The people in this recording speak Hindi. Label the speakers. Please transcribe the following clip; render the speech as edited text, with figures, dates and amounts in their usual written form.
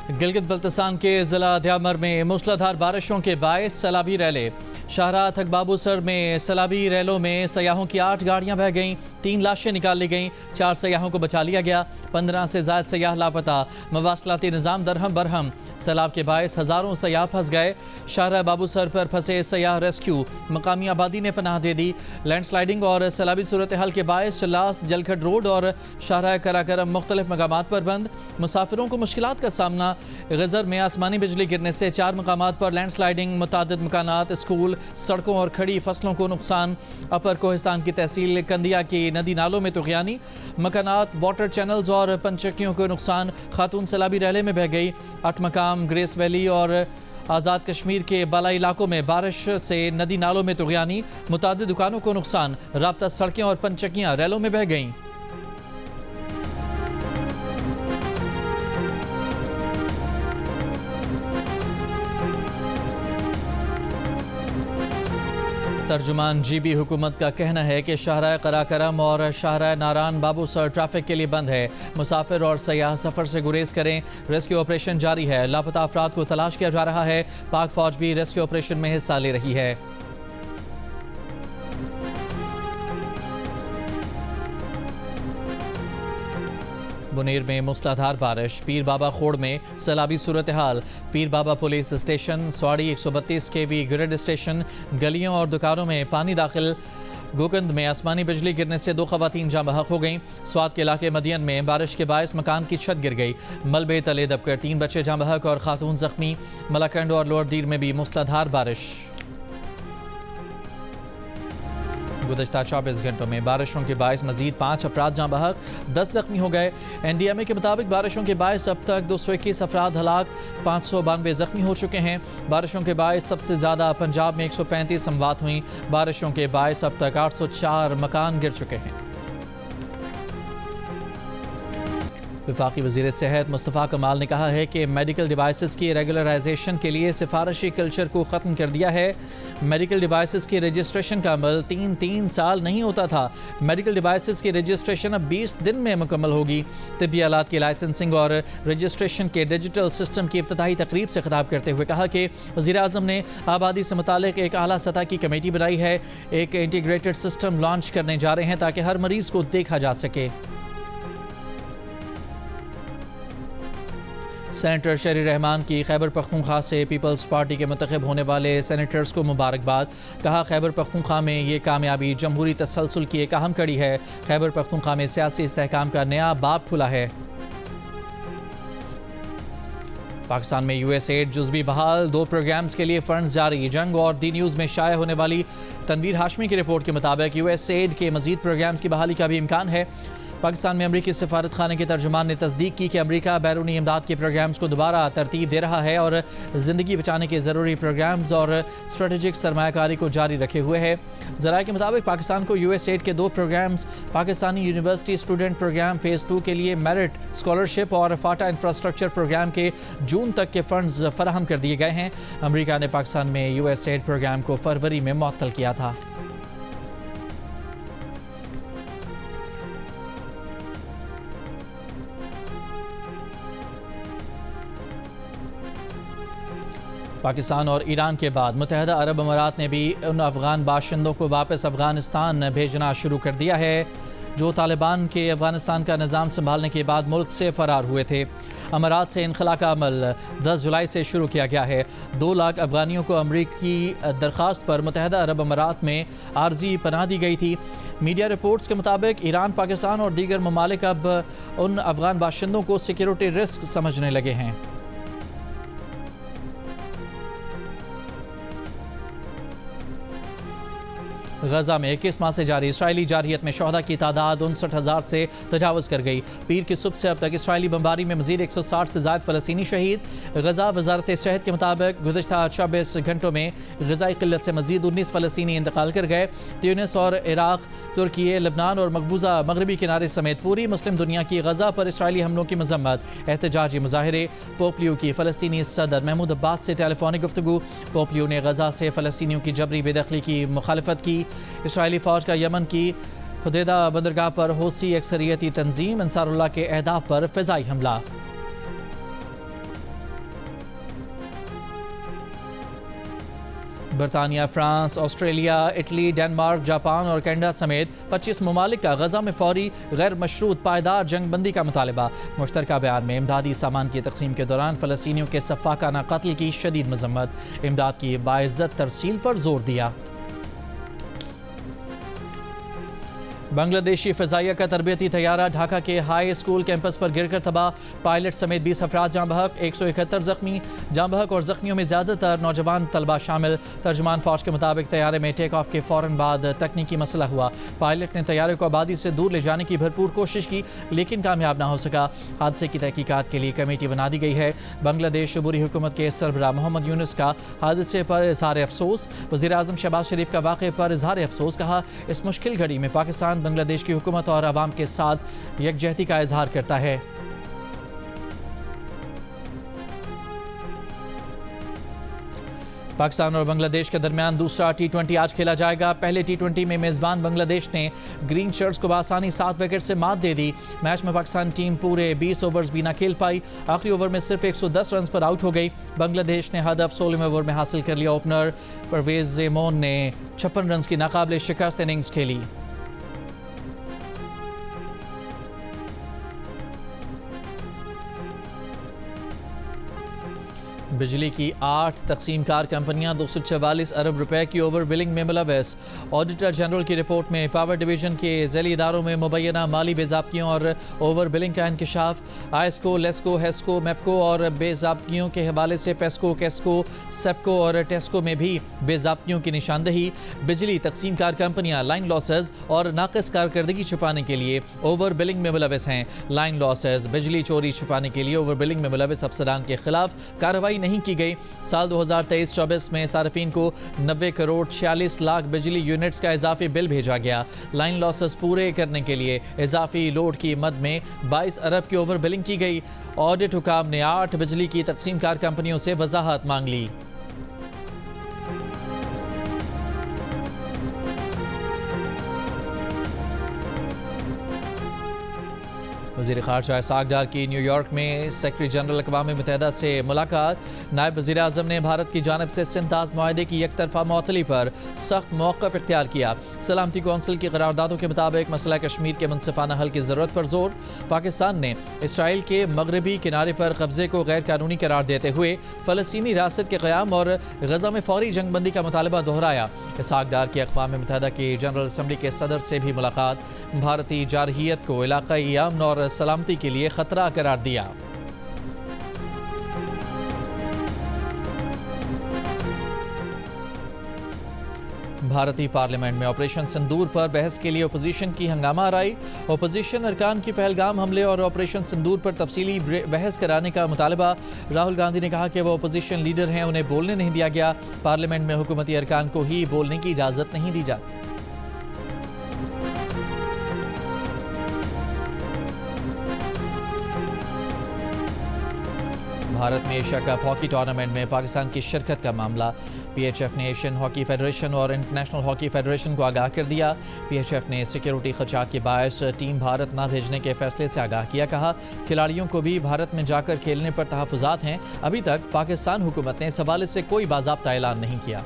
Speaker 1: गिलगित बल्तिस्तान के जिला द्यामर में मूसलाधार बारिशों के बायस सैलाबी रैले। शाहराह थकबाबूसर में सैलाबी रैलों में सयाहों की 8 गाड़ियां बह गईं, 3 लाशें निकाल ली गईं, 4 सयाहों को बचा लिया गया। 15 से ज़ायद सयाह लापता। मवासलाती निज़ाम दरहम बरहम। सैलाब के बायस हज़ारों सयाह फंस गए। शाहराह बाबूसर पर फंसे सयाह रेस्क्यू। मकामी आबादी ने पनाह दे दी। लैंडस्लाइडिंग और सैलाबी सूरत हाल के बायस चल्लास, जलखड रोड और शाहराह कराकरम मुख्तलिफ मकामात पर बंद। मुसाफिरों को मुश्किलात का सामना। गज़र में आसमानी बिजली गिरने से 4 मकामात पर लैंडस्लाइडिंग। मुतादिद मकानात, स्कूल, सड़कों और खड़ी फसलों को नुकसान। अपर कोहिस्तान की तहसील कंदिया की नदी नालों में तुग़यानी। मकानात, वाटर चैनल्स और पंचक्कियों को नुकसान। खातून सैलाबी रैले में बह गई। 8 मकाम ग्रेस वैली और आज़ाद कश्मीर के बालाई इलाकों में बारिश से नदी नालों में तुग़यानी। मुतादिद दुकानों को नुकसान। राब्ता सड़कें और पंचक्कियाँ रैलों में बह गईं। तर्जुमान जीबी हुकूमत का कहना है कि शाहराह कराकरम और शाहराह नारान बाबूसर ट्रैफिक के लिए बंद है। मुसाफिर और सयाह सफ़र से गुरेज करें। रेस्क्यू ऑपरेशन जारी है। लापता अफराद को तलाश किया जा रहा है। पाक फौज भी रेस्क्यू ऑपरेशन में हिस्सा ले रही है। बुनेर में मूसलाधार बारिश। पीर बाबा खोड़ में सैलाबी सूरत हाल। Pir Baba police station, Swadi 132 kV grid station, गलियों और दुकानों में पानी दाखिल। गोकंद में आसमानी बिजली गिरने से 2 खवातीन जाँ बहक हो गईं। स्वाद के इलाके मदियन में बारिश के बायस मकान की छत गिर गई। मलबे तले दबकर 3 बच्चे जाँ बहक और खातून जख्मी। मलाकंड और लोअर दीर में भी मूसलाधार बारिश। गुज़श्ता 24 घंटों में बारिशों के बायस मजीद 5 अफराद जाँ बहक, 10 जख्मी हो गए। NDMA के मुताबिक बारिशों के बायस अब तक 221 अफराद हलाक, 592 जख्मी हो चुके हैं। बारिशों के बायस सबसे ज़्यादा पंजाब में 135 अमवात हुई। बारिशों के बायस अब तक 804 मकान गिर चुके हैं। वफाकी वज़ीर सेहत मुस्तफ़ा कमाल ने कहा है कि मेडिकल डिवाइसेस की रेगुलराइजेशन के लिए सिफारिशी कल्चर को ख़त्म कर दिया है। मेडिकल डिवाइसेस की रजिस्ट्रेशन का अमल 3 साल नहीं होता था। मेडिकल डिवाइसेस की रजिस्ट्रेशन अब 20 दिन में मुकम्मल होगी। तिब्बी आलात की लाइसेंसिंग और रजिस्ट्रेशन के डिजिटल सिस्टम की इफ्तिताही तकरीब से खिताब करते हुए कहा कि वज़ीर आज़म ने आबादी से मुतालिक एक आला सतह की कमेटी बनाई है। एक इंटीग्रेटेड सिस्टम लॉन्च करने जा रहे हैं ताकि हर मरीज़ को देखा जा सके। सेनेटर शहरी रहमान की खैबर पख्तूनख्वा से पीपल्स पार्टी के मुंतखब होने वाले सेनेटर्स को मुबारकबाद। कहा खैबर पख्तूनख्वा में ये कामयाबी जमहूरी तसलसल की एक अहम कड़ी है। खैबर पख्तूनख्वा में सियासी इस्तेहकाम का नया बाब खुला है। पाकिस्तान में USAID जुज़वी बहाल, 2 प्रोग्राम्स के लिए फंड्स जारी। जंग और दी न्यूज़ में शाया होने वाली तनवीर हाशमी की रिपोर्ट के मुताबिक USAID के मजीद प्रोग्राम्स की बहाली का भी इम्कान है। पाकिस्तान में अमरीकी सफारत खाने के तर्जुमान ने तस्दीक की कि अमरीका बैरूनी इमदाद के प्रोग्राम्स को दोबारा तरतीब दे रहा है और ज़िंदगी बचाने के ज़रूरी प्रोग्राम्स और स्ट्रेटेजिक सरमायाकारी को जारी रखे हुए है। ज़राए के मुताबिक पाकिस्तान को USAID के 2 programmes, Pakistani university student programme phase 2 के लिए मेरिट स्कॉलरशिप और फाटा इंफ्रास्ट्रक्चर प्रोग्राम के जून तक के फ़ंड्स फराहम कर दिए गए हैं। अमरीका ने पाकिस्तान में USAID प्रोग्राम को फरवरी में मुअत्तल किया था। पाकिस्तान और ईरान के बाद मुत्तहिदा अरब अमारात ने भी उन अफ़गान बाशिंदों को वापस अफ़गानिस्तान भेजना शुरू कर दिया है जो तालिबान के अफ़गानिस्तान का निज़ाम संभालने के बाद मुल्क से फ़रार हुए थे। अमारात से इनखला का अमल 10 जुलाई से शुरू किया गया है। 2 लाख अफ़गानियों को अमरीकी दरख्वास्त पर मुत्तहिदा अरब अमारात में आर्जी पनाह दी गई थी। मीडिया रिपोर्ट्स के मुताबिक ईरान, पाकिस्तान और दीगर ममालिक अब उन अफ़गान बाशिंदों को सिक्योरिटी रिस्क समझने लगे हैं। गजा में 21 माह से जारी इसराइली जारहियत में शोहदा की तादाद 59,000 से तजावज़ कर गई। पीर की सुबह से अब तक इसराइली बमबारी में मजीद 160 से ज़ायद फ़लस्तीनी शहीद। गजा वजारत सेहत के मुताबिक गुज़श्ता 24 घंटों में ग़िज़ाई क़िल्लत से मजीद 19 फ़लस्तीनी इंतकाल कर गए। ट्यूनिस और इराक़, तुर्की, लबनान और मकबूजा मगरबी किनारे समेत पूरी मुस्लिम दुनिया की गजा पर इसराइली हमलों की मजम्मत। एहतजाजी मुजाहरे। पोपलियो की फ़लस्तीनी सदर महमूद अब्बास से टेलीफोनिक गुफ्तगू। पोपलियो ने गजा से फ़लस्तीनियों की जबरी बेदखली की मुखालफत की। इसराइली फ़ौज का यमन की हुदैदा बंदरगाह पर हौसी अक्सरियती तंजीम अंसारुल्लाह के अहदाफ पर फ़िज़ाई हमला। बरतानिया, France, Australia, Italy, Denmark, Japan और कनाडा समेत 25 ममालिक का गजा में फौरी गैर मशरूत पायदार जंगबंदी का मुतालबा। मुश्तरका बयान में इमदादी सामान की तकसीम के दौरान फ़लस्तीनियों के सफ़ाकाना कत्ल की शदीद मजम्मत। इमदाद की बाइज्जत तरसील पर जोर दिया। बांग्लादेशी फ़िज़ाइया का तरबियती तैयारा ढाका के हाई स्कूल कैंपस पर गिरकर तबाह। पायलट समेत 20 अफराद जाँ बहक, 171 जख्मी। जाँ बहक और जख्मियों में ज़्यादातर नौजवान तलबा शामिल। तर्जमान फौज के मुताबिक तैयारे में टेक ऑफ के फ़ौरन बाद तकनीकी मसला हुआ। पायलट ने तैयारे को आबादी से दूर ले जाने की भरपूर कोशिश की लेकिन कामयाब ना हो सका। हादसे की तहकीकात के लिए कमेटी बना दी गई है। बांग्लादेश अबूरी हुकूमत के सरबराह मोहम्मद यूनुस का हादसे पर इज़हार अफसोस। वज़ीर-ए-आज़म शहबाज शरीफ का वाक़े पर इज़हार अफसोस। कहा, इस मुश्किल घड़ी में पाकिस्तान बांग्लादेश की हुकूमत और आवाम के साथ यकजहती का इजहार करता है। पाकिस्तान और बांग्लादेश के दरमियान दूसरा T20 आज खेला जाएगा। पहले T20 में मेज़बान बांग्लादेश ने ग्रीन शर्ट्स को बआसानी 7 विकेट से मात दे दी। मैच में पाकिस्तान टीम पूरे 20 ओवर्स भी ना खेल पाई। आखिरी ओवर में सिर्फ 110 रन पर आउट हो गई। बांग्लादेश ने हदफ 16वें ओवर में हासिल कर लिया। ओपनर परवेज ज़ेमोन ने 56 रन की नाकाबिले शिकस्त इनिंग्स खेली। बिजली की 8 तकसीमकार कंपनियां 244 अरब रुपए की ओवर बिलिंग में मुलव्वस। ऑडिटर जनरल की रिपोर्ट में पावर डिवीजन के ज़ैली इदारों में मुबैना माली बेज़ाब्तियों और ओवर बिलिंग का इंकशाफ। आइस्को, लेस्को, हेस्को, मेपको और बेज़ाब्तियों के हवाले से पेस्को, केस्को, सेप्को और टेस्को में भी बेज़ाब्तियों की निशानदही। बिजली तकसीमकार कंपनियां लाइन लॉसेज और नाक़िस कारकर्दगी छुपाने के लिए ओवर बिलिंग में मुलव्वस हैं। लाइन लॉसेज, बिजली चोरी छुपाने के लिए ओवर बिलिंग में मुलव्वस अफसरान के खिलाफ कार्रवाई नहीं की गई। साल 2023-24 में सार्फिन को 90 करोड़ 46 लाख बिजली यूनिट्स का इजाफी बिल भेजा गया। लाइन लॉसेस पूरे करने के लिए इजाफी लोड की मद में 22 अरब की ओवर बिलिंग की गई। ऑडिट हुकाम ने 8 बिजली की तकसीमकार कंपनियों से वजाहत मांग ली। वज़ीर ख़ारजा इसहाक़ डार की न्यूयॉर्क में सेक्रेटरी जनरल अक़वाम मुत्तहिदा से मुलाकात। नायब वज़ीर आज़म ने भारत की जानिब से सिंताज़ मुआहदे की यकतरफ़ा मुअत्तली पर सख्त मौक़िफ़ इख्तियार किया। सलामती कौंसिल की करारदादों के मुताबिक मसला कश्मीर के मुनसिफ़ाना हल की ज़रूरत पर जोर। पाकिस्तान ने इसराइल के मगरबी किनारे पर कब्ज़े को गैर कानूनी करार देते हुए फ़लस्तीनी रियासत के क़याम और गज़ा में फ़ौरी जंगबंदी का मुतालबा दोहराया। इसहाक़ डार की अक़वाम मुत्तहिदा की जनरल असम्बली के सदर से भी मुलाकात। भारतीय जारहियत को इलाक़ाई अमन और सलामती के लिए खतरा करार दिया। भारतीय पार्लियामेंट में ऑपरेशन सिंदूर पर बहस के लिए अपोजिशन की हंगामा आराई। अपोजिशन अरकान की पहलगाम हमले और ऑपरेशन सिंदूर पर तफसीली बहस कराने का मुतालबा। राहुल गांधी ने कहा कि वो अपोजिशन लीडर हैं, उन्हें बोलने नहीं दिया गया। पार्लियामेंट में हुकूमती अरकान को ही बोलने की इजाज़त नहीं दी जाती। भारत में एशिया कप हॉकी टूर्नामेंट में पाकिस्तान की शिरकत का मामला। PHF ने एशियन हॉकी फेडरेशन और इंटरनेशनल हॉकी फेडरेशन को आगाह कर दिया। PHF ने सिक्योरिटी खदशात के बायस टीम भारत न भेजने के फैसले से आगाह किया। कहा, खिलाड़ियों को भी भारत में जाकर खेलने पर तहफ़्फ़ुज़ात हैं। अभी तक पाकिस्तान हुकूमत ने इस हवाले से कोई बाज़ाब्ता ऐलान नहीं किया।